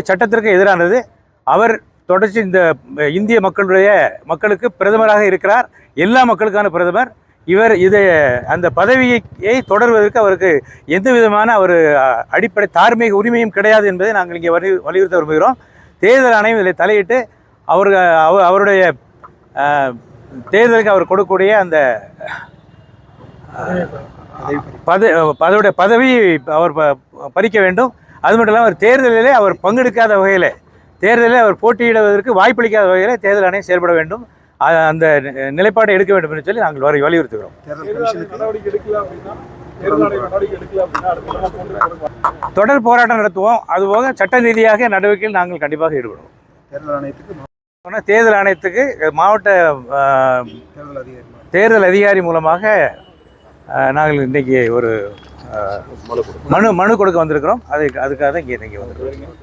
சட்டத்திற்கு எதிரானது. அவர் தொடர்ச்சி இந்த இந்திய மக்களுக்கு பிரதமராக இருக்கிறார். எல்லா மக்களுக்கான பிரதமர் இவர். அந்த பதவியை தொடர்வதற்கு அவருக்கு எந்த விதமான ஒரு அடிப்படை தார்மீக உரிமையும் கிடையாது என்பதை நாங்கள் இங்கே வலியுறுத்த விரும்புகிறோம். தேர்தல் ஆணையம் இதில் தலையிட்டு அவருடைய தேர்தலுக்கு அவர் கொடுக்கக்கூடிய அந்த பதவியை அவர் பறிக்க வேண்டும். அது மட்டும் இல்லாமல் தேர்தலிலே அவர் பங்கெடுக்காத வகையில், தேர்தலில் அவர் போட்டியிடுவதற்கு வாய்ப்பளிக்காத வகையில் தேர்தல் ஆணையம் செயல்பட வேண்டும். அந்த நிலைப்பாட்டை எடுக்க வேண்டும் என்று சொல்லி நாங்கள் வலியுறுத்துகிறோம். தொடர் போராட்டம் நடத்துவோம். அதுபோக சட்ட ரீதியாக நடவடிக்கையில் நாங்கள் கண்டிப்பாக ஈடுபடுவோம். தேர்தல் ஆணையத்துக்கு மாவட்ட தேர்தல் அதிகாரி மூலமாக நாங்கள் இன்றைக்கி ஒரு மனு கொடுக்க வந்திருக்கிறோம். அதுக்காக தான் இங்கே வந்திருக்கிறோம்.